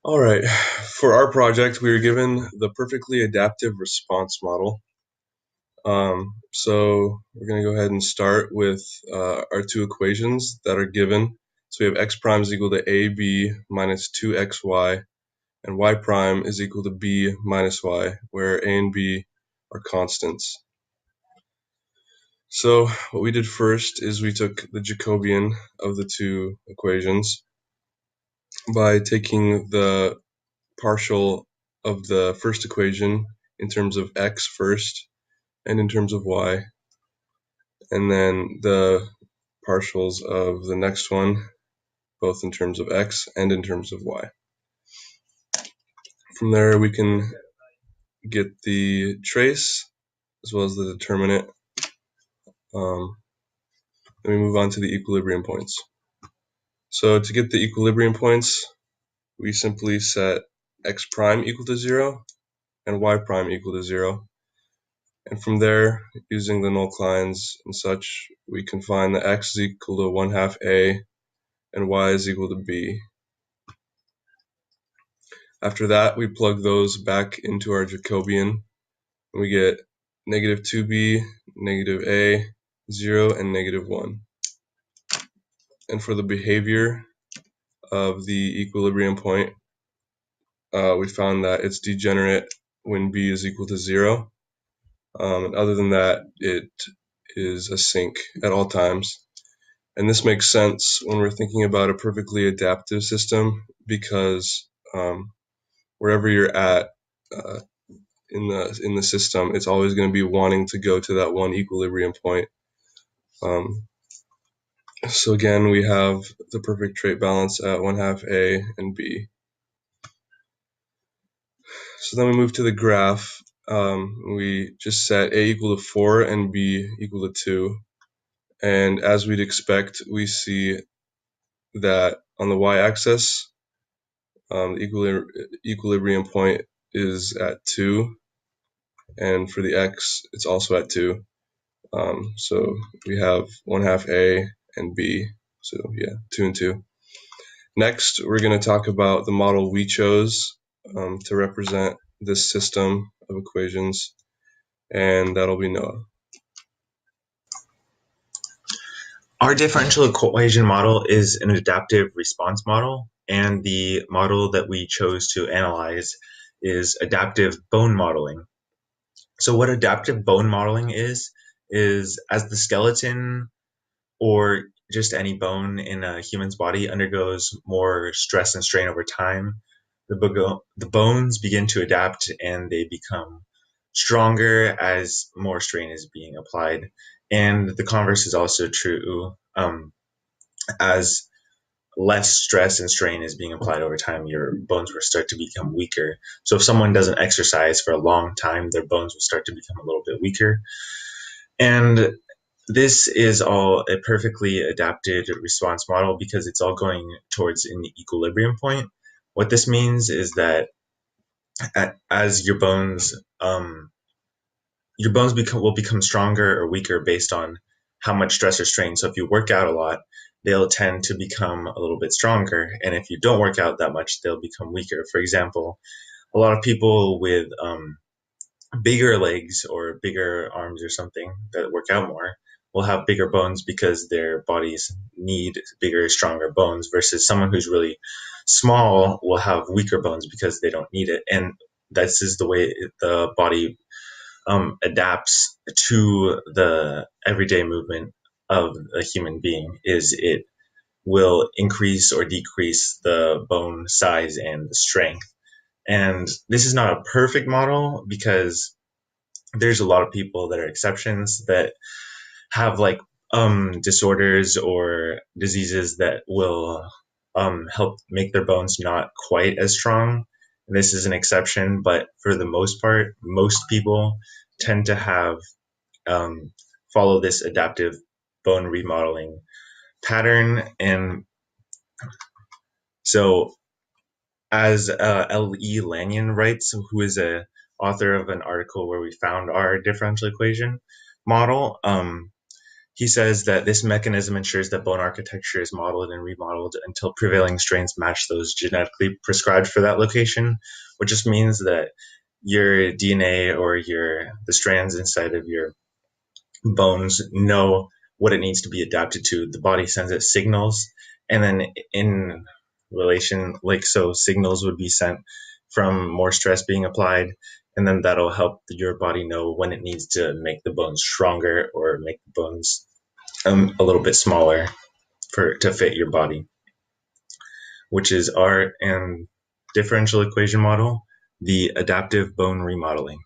All right, for our project, we were given the perfectly adaptive response model. So we're going to go ahead and start with our two equations that are given. So we have x prime is equal to ab minus 2xy, and y prime is equal to b minus y, where a and b are constants. So what we did first is we took the Jacobian of the two equations by taking the partial of the first equation in terms of x first and in terms of y, and then the partials of the next one, both in terms of x and in terms of y. From there, we can get the trace as well as the determinant. Then we move on to the equilibrium points. So to get the equilibrium points, we simply set x prime equal to 0 and y prime equal to 0. And from there, using the null lines and such, we can find that x is equal to 1/2 a and y is equal to b. After that, we plug those back into our Jacobian, and we get negative 2b, negative a, 0, and negative 1. And for the behavior of the equilibrium point, we found that it's degenerate when b is equal to 0. And other than that, it is a sink at all times. And this makes sense when we're thinking about a perfectly adaptive system because wherever you're at in the system, it's always going to be wanting to go to that one equilibrium point. So again, we have the perfect trait balance at 1/2 a and b. So then we move to the graph. We just set a equal to 4 and b equal to 2. And as we'd expect, we see that on the y-axis, the equilibrium point is at 2, and for the x, it's also at 2. So we have 1/2 a and b, so yeah, 2 and 2. Next, we're going to talk about the model we chose to represent this system of equations, and that'll be Noah. Our differential equation model is an adaptive response model, and the model that we chose to analyze is adaptive bone modeling. So what adaptive bone modeling is as the skeleton or just any bone in a human's body undergoes more stress and strain over time, the bones begin to adapt and they become stronger as more strain is being applied. And the converse is also true. As less stress and strain is being applied over time, your bones will start to become weaker. So if someone doesn't exercise for a long time, their bones will start to become a little bit weaker. And this is all a perfectly adapted response model because it's all going towards an equilibrium point. What this means is that as your bones will become stronger or weaker based on how much stress or strain. So if you work out a lot, they'll tend to become a little bit stronger, and if you don't work out that much, they'll become weaker. For example, a lot of people with bigger legs or bigger arms or something that work out more will have bigger bones because their bodies need bigger, stronger bones, versus someone who's really small will have weaker bones because they don't need it. And this is the way the body adapts to the everyday movement of a human being. Is it will increase or decrease the bone size and the strength. And this is not a perfect model because there's a lot of people that are exceptions that have like disorders or diseases that will help make their bones not quite as strong. This is an exception, but for the most part, most people tend to have follow this adaptive bone remodeling pattern. And so, as L.E. Lanyon writes, who is a author of an article where we found our differential equation model, He says that this mechanism ensures that bone architecture is modeled and remodeled until prevailing strains match those genetically prescribed for that location, which just means that your DNA or the strands inside of your bones know what it needs to be adapted to. The body sends it signals, and then in relation, like so, signals would be sent from more stress being applied, and then that'll help your body know when it needs to make the bones stronger or make the bones a little bit smaller for to fit your body, which is our differential equation model, the adaptive bone remodeling.